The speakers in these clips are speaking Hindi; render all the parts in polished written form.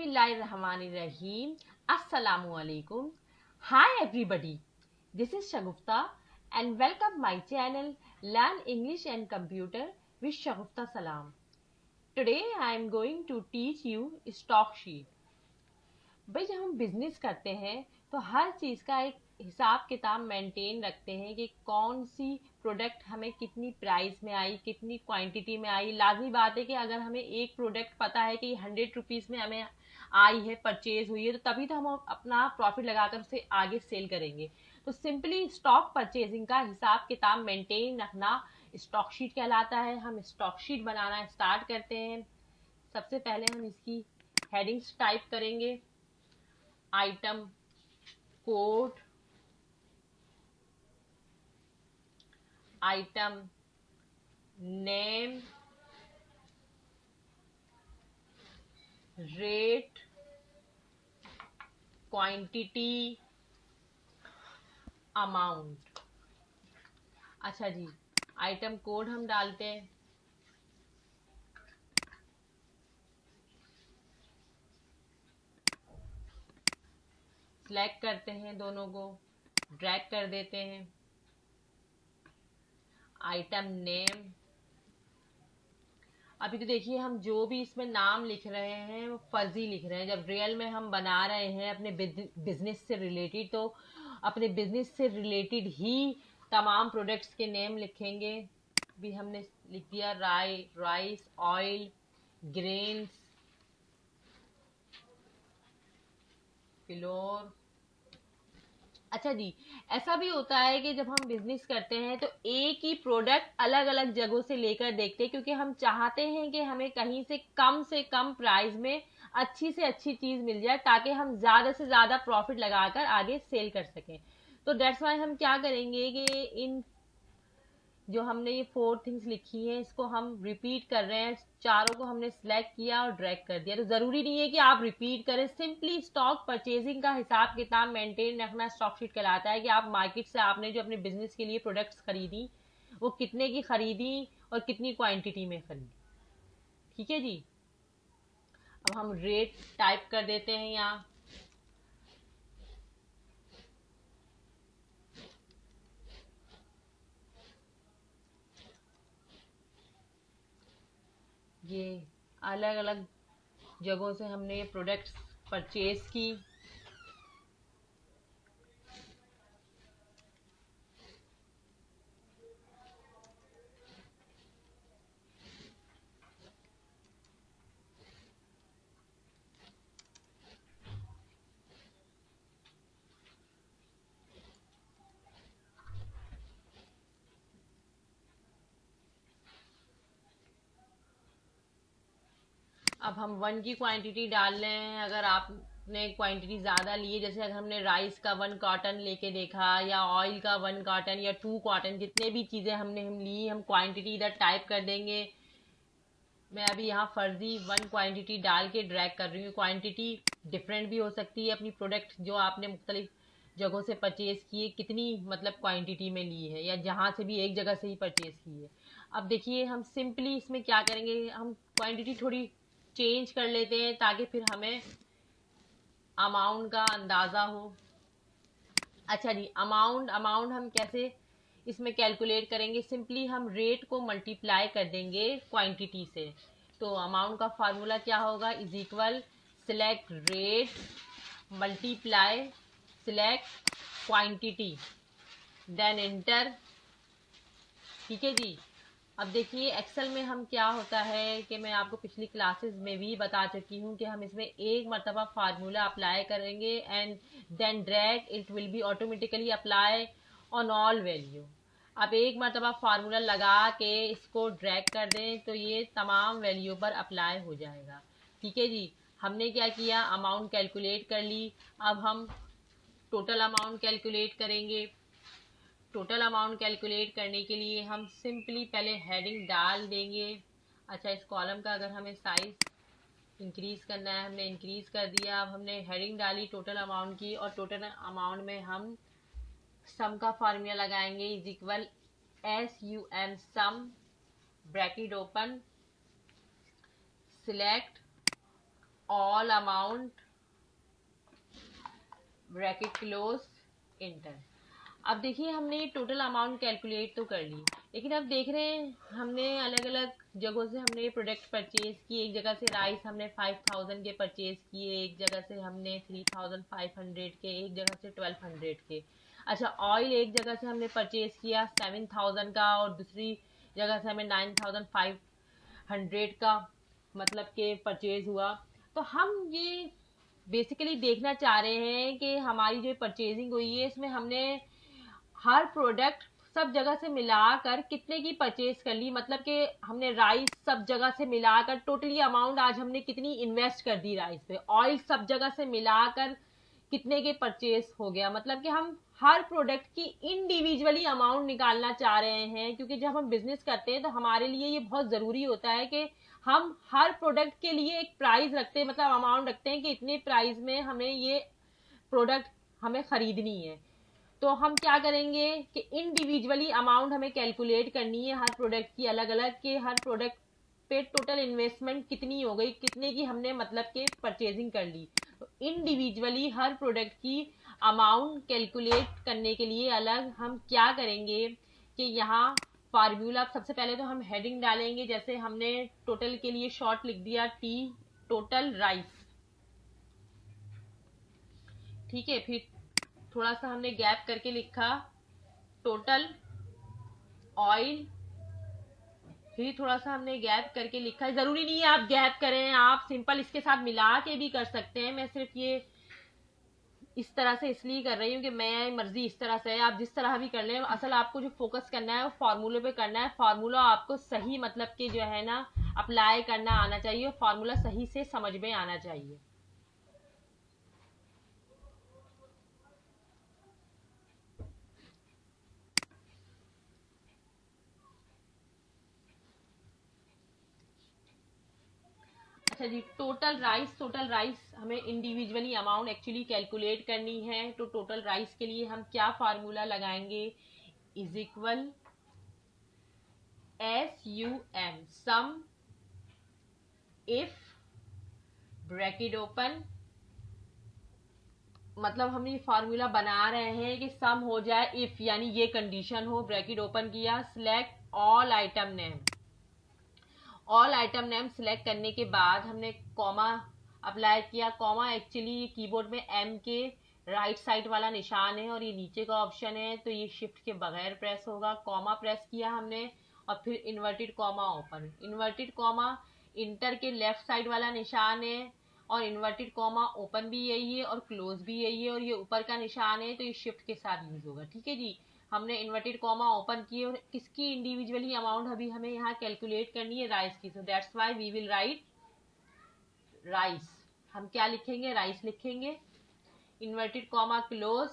Bismillahirrahmanirrahim. Assalamu alaikum. Hi everybody. This is Shagufta and welcome my channel Learn English and Computer with Shagufta Salam. Today I am going to teach you stock sheet. भाई जब हम बिजनेस करते हैं तो हर चीज़ का एक हिसाब किताब मेंटेन रखते हैं कि कौन सी प्रोडक्ट हमें कितनी प्राइस में आई, कितनी क्वांटिटी में आई। लाजमी बात है कि अगर हमें एक प्रोडक्ट पता है कि 100 रुपीज़ में हमें आई है, परचेज हुई है, तो तभी तो हम अपना प्रॉफिट लगाकर उसे आगे सेल करेंगे। तो सिंपली स्टॉक परचेजिंग का हिसाब किताब मेंटेन रखना स्टॉक शीट कहलाता है। हम स्टॉक शीट बनाना स्टार्ट करते हैं। सबसे पहले हम इसकी हेडिंग्स टाइप करेंगे। Item code, item name, rate, quantity, amount. अच्छा जी, आइटम कोड हम डालते हैं। सिलेक्ट करते हैं, दोनों को ड्रैग कर देते हैं। आइटम नेम, अभी तो देखिए हम जो भी इसमें नाम लिख रहे हैं वो फर्जी लिख रहे हैं। जब रियल में हम बना रहे हैं अपने बिजनेस से रिलेटेड, तो अपने बिजनेस से रिलेटेड ही तमाम प्रोडक्ट्स के नेम लिखेंगे। भी हमने लिख दिया राइस, ऑयल, ग्रेन्स, फ्लोर। अच्छा जी, ऐसा भी होता है कि जब हम बिजनेस करते हैं तो एक ही प्रोडक्ट अलग अलग जगहों से लेकर देखते हैं, क्योंकि हम चाहते हैं कि हमें कहीं से कम प्राइस में अच्छी से अच्छी चीज मिल जाए, ताकि हम ज्यादा से ज्यादा प्रॉफिट लगाकर आगे सेल कर सकें। तो दैट्स वाई हम क्या करेंगे कि इन जो हमने ये 4 थिंग्स लिखी हैं इसको हम रिपीट कर रहे हैं। चारों को हमने सिलेक्ट किया और ड्रैग कर दिया। तो जरूरी नहीं है कि आप रिपीट करें, सिंपली स्टॉक परचेजिंग का हिसाब किताब मेंटेन रखना स्टॉक शीट कहलाता है। कि आप मार्केट से आपने जो अपने बिजनेस के लिए प्रोडक्ट्स खरीदी वो कितने की खरीदी और कितनी क्वांटिटी में खरीदी। ठीक है जी, अब हम रेट टाइप कर देते हैं यहाँ। ये अलग अलग जगहों से हमने ये प्रोडक्ट्स परचेज की। अब हम 1 की क्वांटिटी डाल रहे हैं। अगर आपने क्वांटिटी ज़्यादा ली है, जैसे अगर हमने राइस का 1 कार्टन लेके देखा, या ऑयल का 1 कार्टन या 2 कार्टन, जितने भी चीज़ें हम ली, हम क्वांटिटी इधर टाइप कर देंगे। मैं अभी यहाँ फर्जी 1 क्वांटिटी डाल के ड्रैग कर रही हूँ। क्वांटिटी डिफरेंट भी हो सकती है। अपनी प्रोडक्ट जो आपने मुख्तलिफ जगहों से परचेज की है, कितनी मतलब क्वांटिटी में ली है, या जहाँ से भी एक जगह से ही परचेज की है। अब देखिए हम सिंपली इसमें क्या करेंगे, हम क्वांटिटी थोड़ी चेंज कर लेते हैं ताकि फिर हमें अमाउंट का अंदाज़ा हो। अच्छा जी, अमाउंट हम कैसे इसमें कैलकुलेट करेंगे। सिंपली हम रेट को मल्टीप्लाई कर देंगे क्वांटिटी से। तो अमाउंट का फार्मूला क्या होगा, is equal select rate multiply select quantity, then enter. ठीक है जी, अब देखिए एक्सेल में हम क्या होता है कि मैं आपको पिछली क्लासेस में भी बता चुकी हूँ कि हम इसमें एक मरतबा फार्मूला अप्लाई करेंगे and then drag, it will be automatically apply on all value. अब एक मरतबा फार्मूला लगा के इसको ड्रैग कर दें तो ये तमाम वैल्यू पर अप्लाई हो जाएगा। ठीक है जी, हमने क्या किया, अमाउंट कैलकुलेट कर ली। अब हम टोटल अमाउंट कैलकुलेट करेंगे। टोटल अमाउंट कैलकुलेट करने के लिए हम सिंपली पहले हेडिंग डाल देंगे। अच्छा, इस कॉलम का अगर हमें साइज इंक्रीज करना है, हमने इंक्रीज कर दिया। अब हमने हेडिंग डाली टोटल अमाउंट की, और टोटल अमाउंट में हम सम का फार्मूला लगाएंगे, is equal SUM sum, bracket open, select all amount bracket close enter. अब देखिए हमने टोटल अमाउंट कैलकुलेट तो कर ली, लेकिन अब देख रहे हैं हमने अलग अलग जगहों से हमने प्रोडक्ट परचेज किए। एक जगह से राइस हमने 5000 के परचेज किए, एक जगह से हमने 3500 के, एक जगह से 1200 के। अच्छा, ऑयल एक जगह से हमने परचेज किया 7000 का और दूसरी जगह से हमें 9500 का मतलब के परचेज हुआ। तो हम ये बेसिकली देखना चाह रहे हैं कि हमारी जो परचेजिंग हुई है इसमें हमने हर प्रोडक्ट सब जगह से मिलाकर कितने की परचेज कर ली, मतलब कि हमने राइस सब जगह से मिलाकर टोटली अमाउंट आज हमने कितनी इन्वेस्ट कर दी राइस पे, ऑयल सब जगह से मिलाकर कितने के परचेज हो गया। मतलब कि हम हर प्रोडक्ट की इंडिविजुअली अमाउंट निकालना चाह रहे हैं, क्योंकि जब हम बिजनेस करते हैं तो हमारे लिए ये बहुत जरूरी होता है कि हम हर प्रोडक्ट के लिए एक प्राइस रखते हैं, मतलब अमाउंट रखते हैं कि इतने प्राइस में हमें ये प्रोडक्ट हमें खरीदनी है। तो हम क्या करेंगे कि इंडिविजुअली अमाउंट हमें कैलकुलेट करनी है हर प्रोडक्ट की अलग अलग, कि हर प्रोडक्ट पे टोटल इन्वेस्टमेंट कितनी हो गई, कितने की हमने मतलब के परचेजिंग कर ली। तो इंडिविजुअली हर प्रोडक्ट की अमाउंट कैलकुलेट करने के लिए अलग हम क्या करेंगे कि यहाँ फार्मूला सबसे पहले तो हम हेडिंग डालेंगे। जैसे हमने टोटल के लिए शॉर्ट लिख दिया टी, टोटल राइस, ठीक है। फिर थोड़ा सा हमने गैप करके लिखा टोटल ऑयल, फिर थोड़ा सा हमने गैप करके लिखा है। जरूरी नहीं है आप गैप करें, आप सिंपल इसके साथ मिला के भी कर सकते हैं। मैं सिर्फ ये इस तरह से इसलिए कर रही हूँ कि मैं मर्जी इस तरह से है, आप जिस तरह भी कर लें। असल आपको जो फोकस करना है वो फार्मूले पे करना है। फार्मूला आपको सही मतलब कि जो है ना अप्लाई करना आना चाहिए, फार्मूला सही से समझ में आना चाहिए। अच्छा जी, टोटल राइस हमें इंडिविजुअली अमाउंट एक्चुअली कैलकुलेट करनी है। तो टोटल राइस के लिए हम क्या फार्मूला लगाएंगे, is equal SUM sum if bracket open, मतलब हम ये फार्मूला बना रहे हैं कि सम हो जाए इफ, यानी ये कंडीशन हो, ब्रैकेट ओपन किया, select all item name. All item name select करने के बाद हमने कॉमा अप्लाई किया। कॉमा एक्चुअली कीबोर्ड में एम के राइट साइड वाला निशान है और ये नीचे का ऑप्शन है, तो ये शिफ्ट के बगैर प्रेस होगा। कॉमा प्रेस किया हमने और फिर inverted comma open. Inverted comma inter के लेफ्ट साइड वाला निशान है और इन्वर्टेड कॉमा ओपन भी यही है और क्लोज भी यही है और ये ऊपर का निशान है, तो ये शिफ्ट के साथ यूज होगा। ठीक है जी, हमने इन्वर्टेड कॉमा ओपन किए और किसकी इंडिविजुअली अमाउंट अभी हमें यहाँ कैलकुलेट करनी है, राइस की। So that's why we will write rice. हम क्या लिखेंगे, राइस लिखेंगे, इन्वर्टेड कॉमा क्लोज,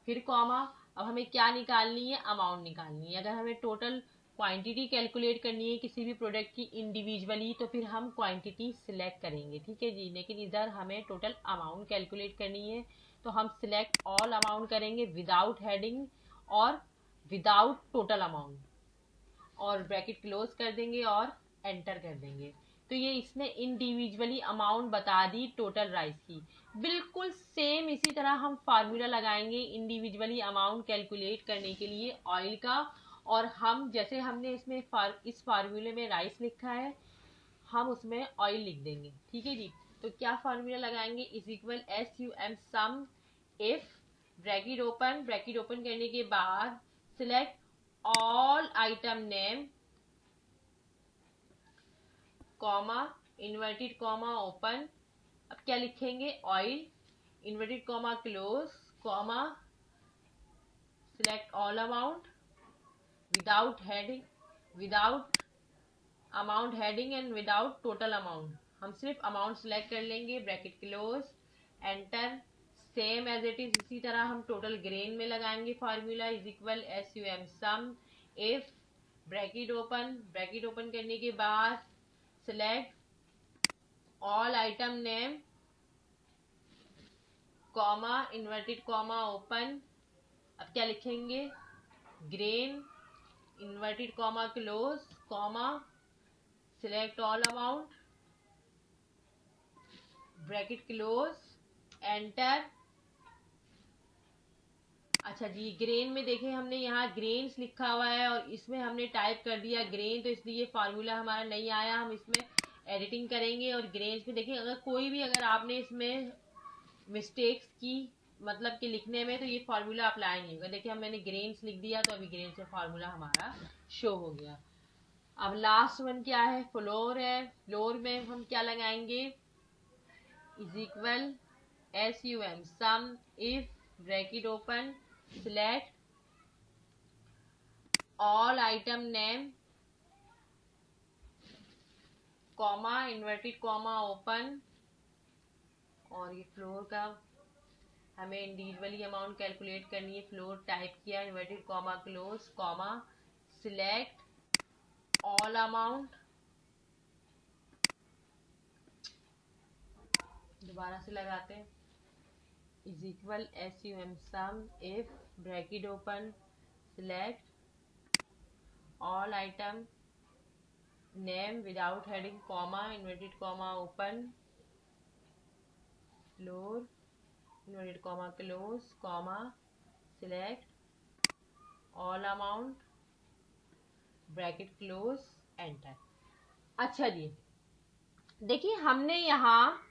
फिर कॉमा। अब हमें क्या निकालनी है, अमाउंट निकालनी है। अगर हमें टोटल क्वांटिटी कैलकुलेट करनी है किसी भी प्रोडक्ट की इंडिविजुअली तो फिर हम क्वांटिटी सिलेक्ट करेंगे, ठीक है जी। लेकिन इधर हमें टोटल अमाउंट कैलकुलेट करनी है, तो हम सिलेक्ट ऑल अमाउंट करेंगे विदाउट हेडिंग और विदाउट टोटल अमाउंट और ब्रैकेट क्लोज कर देंगे और एंटर कर देंगे। तो ये इसने इंडिविजुअली अमाउंट बता दी टोटल राइस की। बिल्कुल सेम इसी तरह हम फार्मूला लगाएंगे इंडिविजुअली अमाउंट कैलकुलेट करने के लिए ऑयल का। और हम जैसे हमने इसमें इस फार्मूले में राइस लिखा है, हम उसमें ऑयल लिख देंगे, ठीक है जी। तो क्या फार्मूला लगाएंगे, is equal SUM sum if bracket open करने के बाद select all item name comma inverted comma open. अब क्या लिखेंगे, oil, inverted comma close, comma select all amount without heading, without amount heading and without total amount. हम सिर्फ अमाउंट सिलेक्ट कर लेंगे, ब्रैकेट क्लोज, एंटर। सेम एज इट इज इसी तरह हम टोटल ग्रेन में लगाएंगे formula, is equal SUM sum if bracket open करने के बाद select all item name comma inverted comma open. अब क्या लिखेंगे, grain, inverted comma close, comma select all amount bracket close, enter. अच्छा जी, ग्रेन में देखें हमने यहाँ ग्रेन्स लिखा हुआ है और इसमें हमने टाइप कर दिया ग्रेन, तो इसलिए फार्मूला हमारा नहीं आया। हम इसमें एडिटिंग करेंगे और ग्रेन्स में देखें अगर कोई भी अगर आपने इसमें मिस्टेक्स की मतलब कि लिखने में, तो ये फार्मूला अप्लाई नहीं होगा। देखिए हम मैंने ग्रेन्स लिख दिया तो अभी ग्रेन से फार्मूला हमारा शो हो गया। अब लास्ट वन क्या है, फ्लोर है। फ्लोर में हम क्या लगाएंगे, is equal SUM sum if bracket open select all item name comma inverted comma open, और ये फ्लोर का हमें इंडिविजुअली अमाउंट कैलकुलेट करनी है। फ्लोर टाइप किया, inverted comma close comma select all amount, दोबारा से लगाते हैं, is equal SUM sum if bracket open select all item name without heading comma inverted comma open floor inverted comma close comma select all amount bracket close enter. अच्छा जी, देखिए हमने यहाँ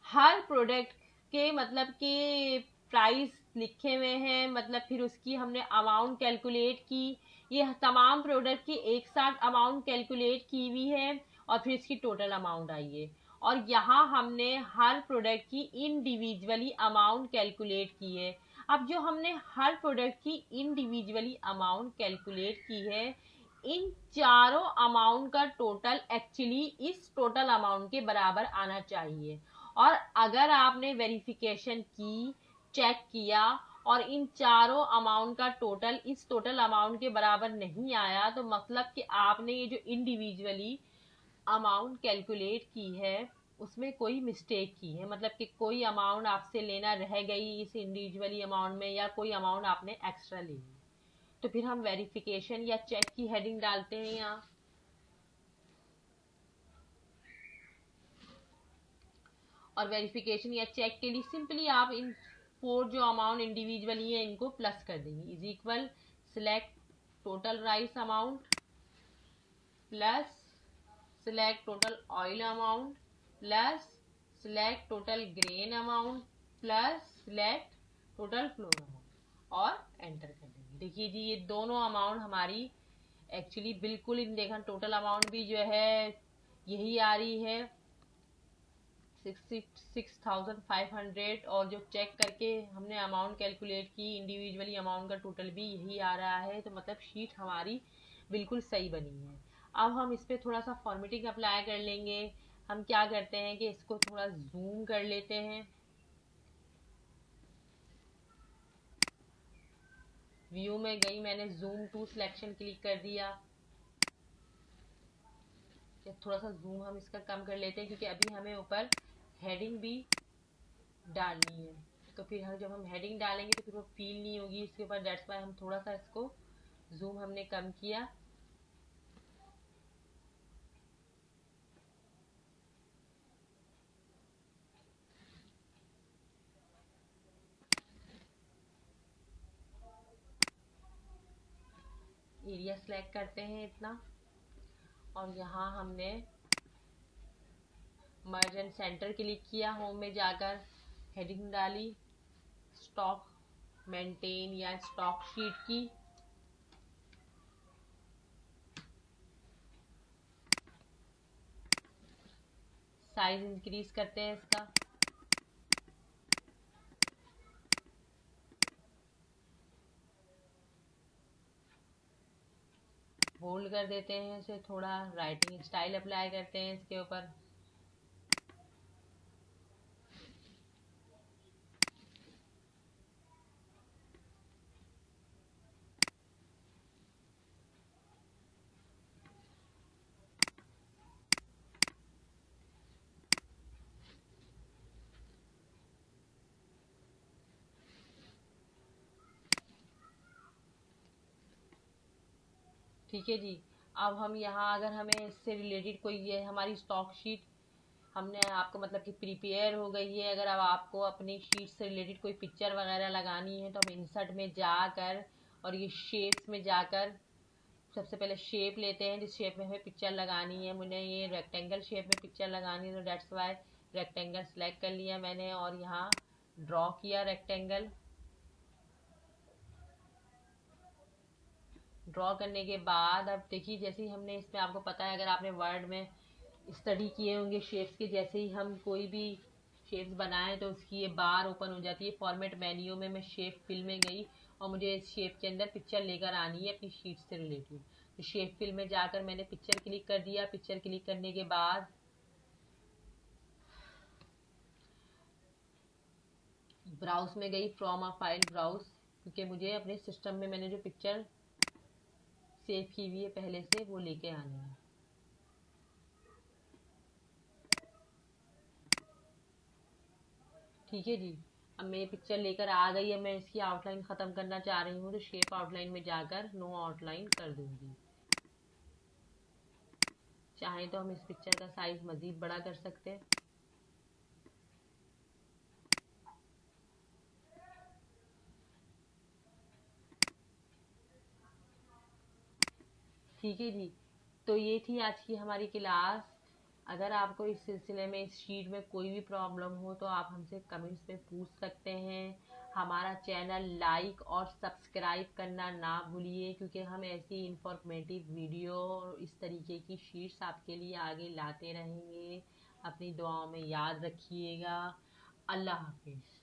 हर प्रोडक्ट के मतलब के प्राइस लिखे हुए हैं, मतलब फिर उसकी हमने अमाउंट कैलकुलेट की। ये तमाम प्रोडक्ट की एक साथ अमाउंट कैलकुलेट की हुई है और फिर इसकी टोटल अमाउंट आई है। और यहाँ हमने हर प्रोडक्ट की इंडिविजुअली अमाउंट कैलकुलेट की है। अब जो हमने हर प्रोडक्ट की इंडिविजुअली अमाउंट कैलकुलेट की है, इन चारों अमाउंट का टोटल एक्चुअली इस टोटल अमाउंट के बराबर आना चाहिए। और अगर आपने वेरिफिकेशन की, चेक किया और इन चारों अमाउंट का टोटल इस टोटल अमाउंट के बराबर नहीं आया, तो मतलब कि आपने ये जो इंडिविजुअली अमाउंट कैलकुलेट की है उसमें कोई मिस्टेक की है, मतलब कि कोई अमाउंट आपसे लेना रह गई इस इंडिविजुअली अमाउंट में, या कोई अमाउंट आपने एक्स्ट्रा ले ली। तो फिर हम वेरिफिकेशन या चेक की हेडिंग डालते हैं यहाँ, और वेरिफिकेशन या चेक के लिए सिंपली आप इन 4 जो अमाउंट इंडिविजुअली है इनको प्लस कर देंगे। Is equal select total rice amount plus select total oil amount plus select total grain amount plus select total floor amount और एंटर कर देंगे। देखिए जी ये दोनों अमाउंट हमारी एक्चुअली बिल्कुल इन देखा, टोटल अमाउंट भी जो है यही आ रही है 66,500, और जो चेक करके हमने अमाउंट कैलकुलेट की इंडिविजुअली अमाउंट का टोटल भी यही आ रहा है। तो मतलब शीट हमारी बिल्कुल सही बनी है। अब हम इस पर थोड़ा सा फॉर्मेटिंग अप्लाई कर लेंगे। हम क्या करते हैं कि इसको थोड़ा जूम कर लेते हैं, व्यू में गई, मैंने जूम टू सिलेक्शन क्लिक कर दिया। थोड़ा सा जूम हम इसका कम कर लेते हैं क्योंकि अभी हमें ऊपर हेडिंग भी डालनी है, तो फिर हम जब हम हेडिंग डालेंगे तो फिर वो फील नहीं होगी इसके ऊपर। दैट्स वाई हम थोड़ा सा इसको जूम हमने कम किया। एरिया सेलेक्ट करते हैं इतना, और यहाँ हमने मर्ज एंड सेंटर क्लिक किया, होम में जाकर हेडिंग डाली स्टॉक मेंटेन या स्टॉक शीट की। साइज इंक्रीज करते हैं इसका, बोल्ड कर देते हैं इसे थोड़ा, राइटिंग स्टाइल अप्लाई करते हैं इसके ऊपर। ठीक है जी। अब हम यहाँ अगर हमें इससे रिलेटेड कोई, ये हमारी स्टॉक शीट हमने आपको मतलब कि प्रिपेयर हो गई है। अगर अब आपको अपनी शीट से रिलेटेड कोई पिक्चर वगैरह लगानी है तो हम इंसर्ट में जाकर और ये शेप्स में जाकर सबसे पहले शेप लेते हैं, जिस शेप में हमें पिक्चर लगानी है। मुझे ये रेक्टेंगल शेप में पिक्चर लगानी है तो डेट्स वाई रेक्टेंगल सेलेक्ट कर लिया मैंने और यहाँ ड्रॉ किया रेक्टेंगल। ड्रॉ करने के बाद अब देखिए, जैसे ही हमने इसमें, आपको पता है अगर आपने वर्ड में स्टडी किए होंगे शेप्स के, जैसे ही हम कोई भी शेप्स बनाएं तो उसकी ये बार ओपन हो जाती है। फॉर्मेट मेन्यू में मैं शेप फिल में गई और मुझे इस शेप के अंदर पिक्चर लेकर आनी है अपनी शीट से रिलेटेड। तो शेप फिल में जाकर मैंने पिक्चर क्लिक कर दिया। पिक्चर क्लिक करने के बाद ब्राउज में गई, फ्रॉम अ फाइल ब्राउज, क्योंकि मुझे अपने सिस्टम में मैंने जो पिक्चर सेव की हुई है पहले से वो लेके आनी है। ठीक है जी, अब मैं पिक्चर लेकर आ गई है। मैं इसकी आउटलाइन ख़त्म करना चाह रही हूँ तो शेप आउटलाइन में जाकर नो आउटलाइन कर दूंगी। चाहें तो हम इस पिक्चर का साइज मज़ीद बड़ा कर सकते हैं। ठीक है जी, तो ये थी आज की हमारी क्लास। अगर आपको इस सिलसिले में, इस शीट में कोई भी प्रॉब्लम हो तो आप हमसे कमेंट्स में पूछ सकते हैं। हमारा चैनल लाइक और सब्सक्राइब करना ना भूलिए, क्योंकि हम ऐसी इंफॉर्मेटिव वीडियो और इस तरीके की शीट्स आपके लिए आगे लाते रहेंगे। अपनी दुआओं में याद रखिएगा। अल्लाह हाफिज़।